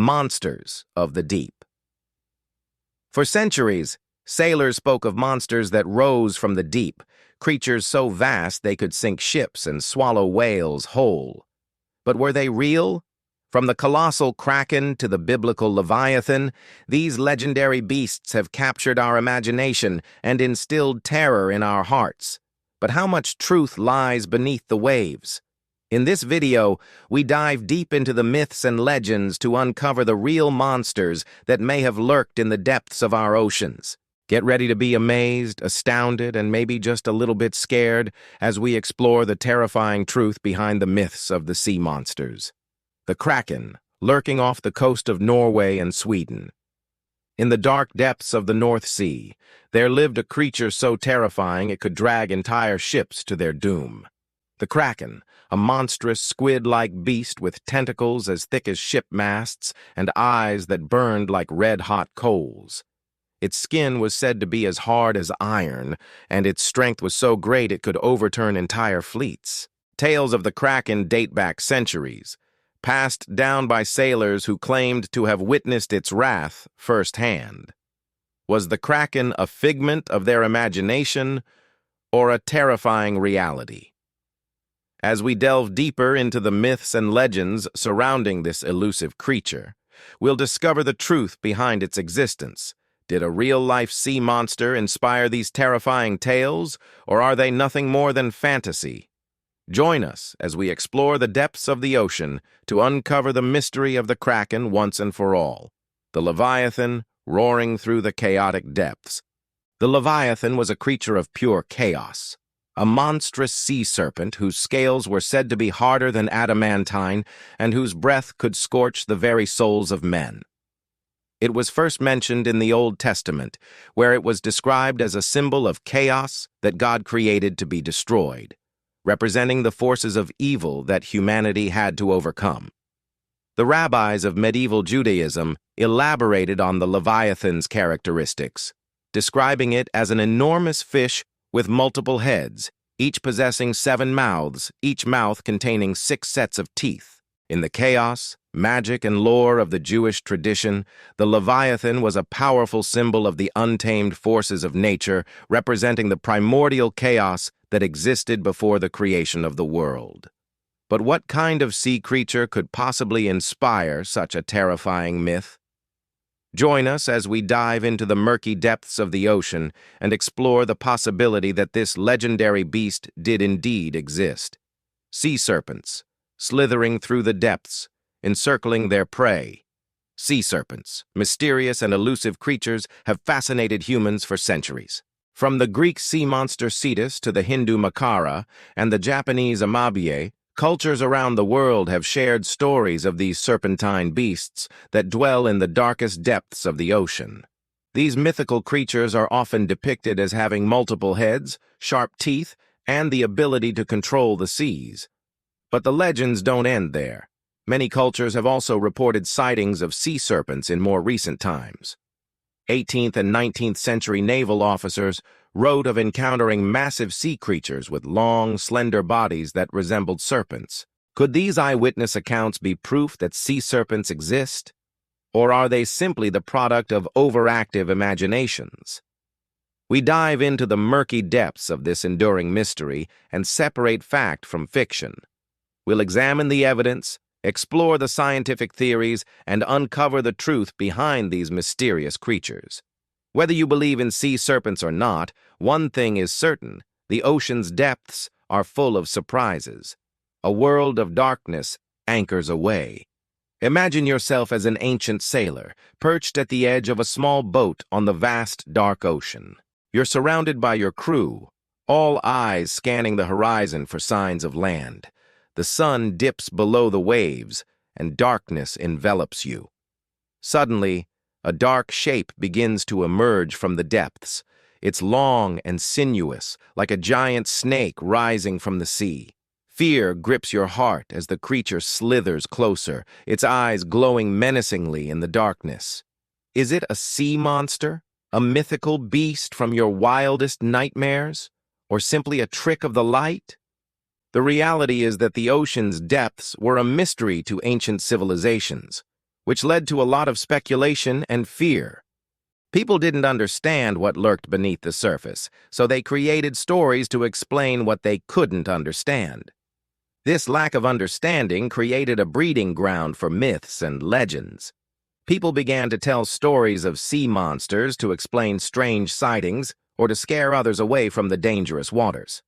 monsters of the deep. For centuries, sailors spoke of monsters that rose from the deep, creatures so vast they could sink ships and swallow whales whole. But were they real? From the colossal Kraken to the biblical Leviathan, these legendary beasts have captured our imagination and instilled terror in our hearts. But how much truth lies beneath the waves? In this video, we dive deep into the myths and legends to uncover the real monsters that may have lurked in the depths of our oceans. Get ready to be amazed, astounded, and maybe just a little bit scared as we explore the terrifying truth behind the myths of the sea monsters. The Kraken, lurking off the coast of Norway and Sweden. In the dark depths of the North Sea, there lived a creature so terrifying it could drag entire ships to their doom. The Kraken, a monstrous squid-like beast with tentacles as thick as ship masts and eyes that burned like red-hot coals. Its skin was said to be as hard as iron, and its strength was so great it could overturn entire fleets. Tales of the Kraken date back centuries, passed down by sailors who claimed to have witnessed its wrath firsthand. Was the Kraken a figment of their imagination or a terrifying reality? As we delve deeper into the myths and legends surrounding this elusive creature, we'll discover the truth behind its existence. Did a real-life sea monster inspire these terrifying tales, or are they nothing more than fantasy? Join us as we explore the depths of the ocean to uncover the mystery of the Kraken once and for all. The Leviathan, roaring through the chaotic depths. The Leviathan was a creature of pure chaos, a monstrous sea serpent whose scales were said to be harder than adamantine and whose breath could scorch the very souls of men. It was first mentioned in the Old Testament, where it was described as a symbol of chaos that God created to be destroyed, representing the forces of evil that humanity had to overcome. The rabbis of medieval Judaism elaborated on the Leviathan's characteristics, describing it as an enormous fish with multiple heads, each possessing 7 mouths, each mouth containing 6 sets of teeth. In the chaos, magic, and lore of the Jewish tradition, the Leviathan was a powerful symbol of the untamed forces of nature, representing the primordial chaos that existed before the creation of the world. But what kind of sea creature could possibly inspire such a terrifying myth? Join us as we dive into the murky depths of the ocean and explore the possibility that this legendary beast did indeed exist. Sea serpents, slithering through the depths, encircling their prey. Sea serpents, mysterious and elusive creatures, have fascinated humans for centuries. From the Greek sea monster Cetus to the Hindu Makara and the Japanese Amabie, cultures around the world have shared stories of these serpentine beasts that dwell in the darkest depths of the ocean. These mythical creatures are often depicted as having multiple heads, sharp teeth, and the ability to control the seas. But the legends don't end there. Many cultures have also reported sightings of sea serpents in more recent times. 18th and 19th century naval officers wrote of encountering massive sea creatures with long, slender bodies that resembled serpents. Could these eyewitness accounts be proof that sea serpents exist? Or are they simply the product of overactive imaginations? We dive into the murky depths of this enduring mystery and separate fact from fiction. We'll examine the evidence, explore the scientific theories, and uncover the truth behind these mysterious creatures. Whether you believe in sea serpents or not, one thing is certain: the ocean's depths are full of surprises. A world of darkness anchors away. Imagine yourself as an ancient sailor, perched at the edge of a small boat on the vast, dark ocean. You're surrounded by your crew, all eyes scanning the horizon for signs of land. The sun dips below the waves, and darkness envelops you. Suddenly, a dark shape begins to emerge from the depths. It's long and sinuous, like a giant snake rising from the sea. Fear grips your heart as the creature slithers closer, its eyes glowing menacingly in the darkness. Is it a sea monster, a mythical beast from your wildest nightmares, or simply a trick of the light? The reality is that the ocean's depths were a mystery to ancient civilizations. which led to a lot of speculation and fear. People didn't understand what lurked beneath the surface, so they created stories to explain what they couldn't understand. This lack of understanding created a breeding ground for myths and legends. People began to tell stories of sea monsters to explain strange sightings or to scare others away from the dangerous waters.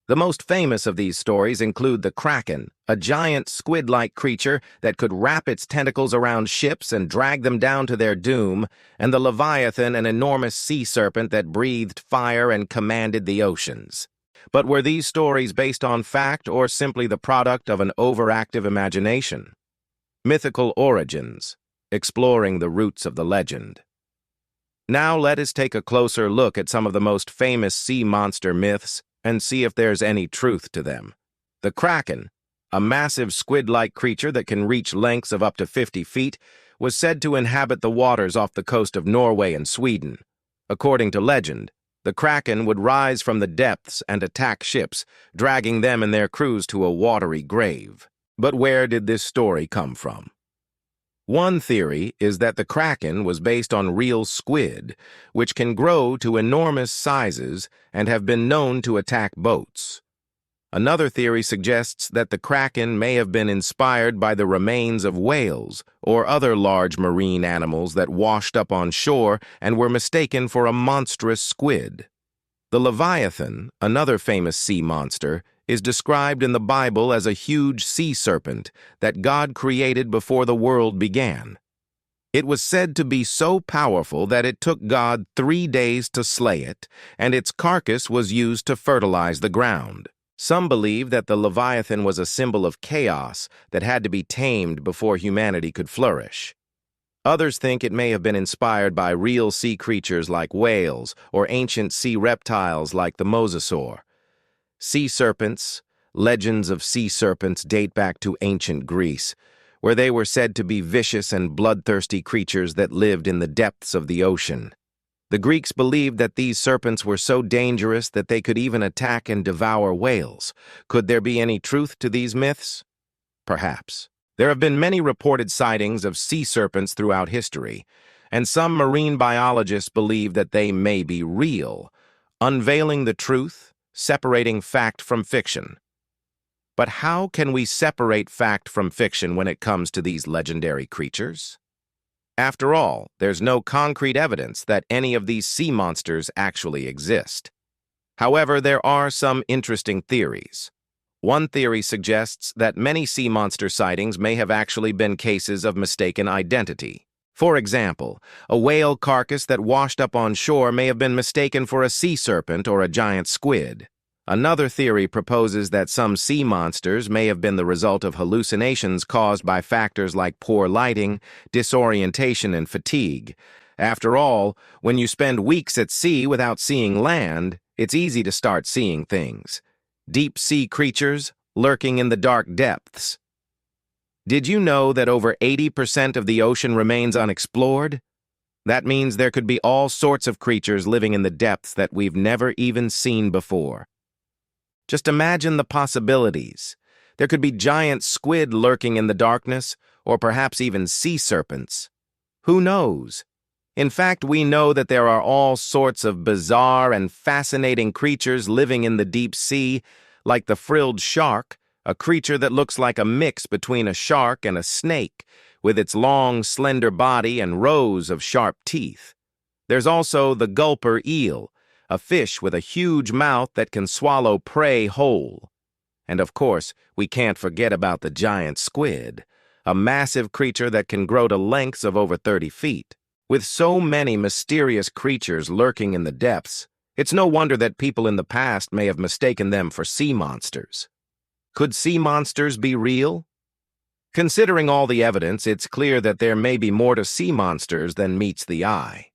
The most famous of these stories include the Kraken, a giant squid-like creature that could wrap its tentacles around ships and drag them down to their doom, and the Leviathan, an enormous sea serpent that breathed fire and commanded the oceans. But were these stories based on fact or simply the product of an overactive imagination? Mythical origins, exploring the roots of the legend. Now let us take a closer look at some of the most famous sea monster myths and see if there's any truth to them. The Kraken, a massive squid-like creature that can reach lengths of up to 50 feet, was said to inhabit the waters off the coast of Norway and Sweden. According to legend, the Kraken would rise from the depths and attack ships, dragging them and their crews to a watery grave. But where did this story come from? One theory is that the Kraken was based on real squid, which can grow to enormous sizes and have been known to attack boats. Another theory suggests that the Kraken may have been inspired by the remains of whales or other large marine animals that washed up on shore and were mistaken for a monstrous squid. The Leviathan, another famous sea monster, is described in the Bible as a huge sea serpent that God created before the world began. It was said to be so powerful that it took God 3 days to slay it, and its carcass was used to fertilize the ground. Some believe that the Leviathan was a symbol of chaos that had to be tamed before humanity could flourish. Others think it may have been inspired by real sea creatures like whales or ancient sea reptiles like the mosasaur. Sea serpents, legends of sea serpents date back to ancient Greece, where they were said to be vicious and bloodthirsty creatures that lived in the depths of the ocean. The Greeks believed that these serpents were so dangerous that they could even attack and devour whales. Could there be any truth to these myths? Perhaps. There have been many reported sightings of sea serpents throughout history, and some marine biologists believe that they may be real, unveiling the truth, separating fact from fiction. But how can we separate fact from fiction when it comes to these legendary creatures? After all, there's no concrete evidence that any of these sea monsters actually exist. However, there are some interesting theories. One theory suggests that many sea monster sightings may have actually been cases of mistaken identity. For example, a whale carcass that washed up on shore may have been mistaken for a sea serpent or a giant squid. Another theory proposes that some sea monsters may have been the result of hallucinations caused by factors like poor lighting, disorientation, and fatigue. After all, when you spend weeks at sea without seeing land, it's easy to start seeing things. Deep-sea creatures lurking in the dark depths. Did you know that over 80% of the ocean remains unexplored? That means there could be all sorts of creatures living in the depths that we've never even seen before. Just imagine the possibilities. There could be giant squid lurking in the darkness, or perhaps even sea serpents. Who knows? In fact, we know that there are all sorts of bizarre and fascinating creatures living in the deep sea, like the frilled shark, a creature that looks like a mix between a shark and a snake, with its long, slender body and rows of sharp teeth. There's also the gulper eel, a fish with a huge mouth that can swallow prey whole. And of course, we can't forget about the giant squid, a massive creature that can grow to lengths of over 30 feet. With so many mysterious creatures lurking in the depths, it's no wonder that people in the past may have mistaken them for sea monsters. Could sea monsters be real? Considering all the evidence, it's clear that there may be more to sea monsters than meets the eye.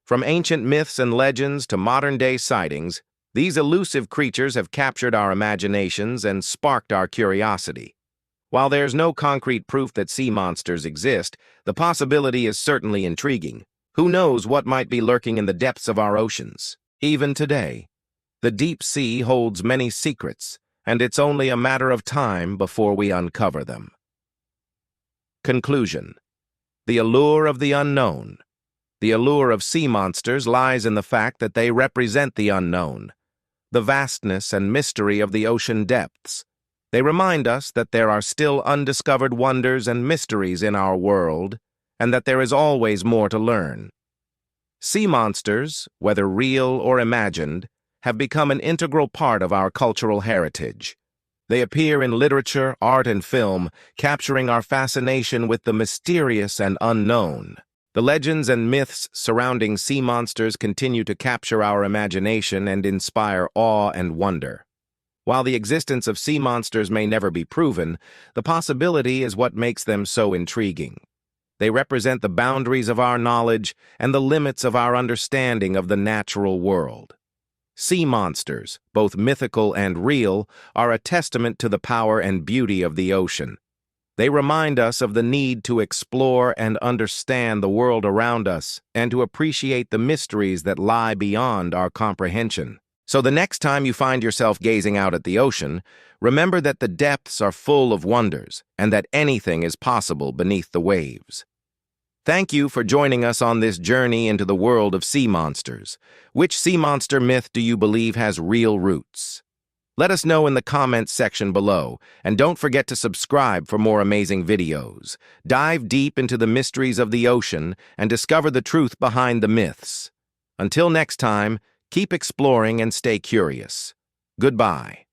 From ancient myths and legends to modern-day sightings, these elusive creatures have captured our imaginations and sparked our curiosity. While there's no concrete proof that sea monsters exist, the possibility is certainly intriguing. Who knows what might be lurking in the depths of our oceans? Even today, the deep sea holds many secrets, and it's only a matter of time before we uncover them. Conclusion. The allure of the unknown. The allure of sea monsters lies in the fact that they represent the unknown, the vastness and mystery of the ocean depths. They remind us that there are still undiscovered wonders and mysteries in our world, and that there is always more to learn. Sea monsters, whether real or imagined, have become an integral part of our cultural heritage. They appear in literature, art, and film, capturing our fascination with the mysterious and unknown. The legends and myths surrounding sea monsters continue to capture our imagination and inspire awe and wonder. While the existence of sea monsters may never be proven, the possibility is what makes them so intriguing. They represent the boundaries of our knowledge and the limits of our understanding of the natural world. Sea monsters, both mythical and real, are a testament to the power and beauty of the ocean. They remind us of the need to explore and understand the world around us and to appreciate the mysteries that lie beyond our comprehension. So the next time you find yourself gazing out at the ocean, remember that the depths are full of wonders and that anything is possible beneath the waves. Thank you for joining us on this journey into the world of sea monsters. Which sea monster myth do you believe has real roots? Let us know in the comments section below, and don't forget to subscribe for more amazing videos. Dive deep into the mysteries of the ocean and discover the truth behind the myths. Until next time, keep exploring and stay curious. Goodbye.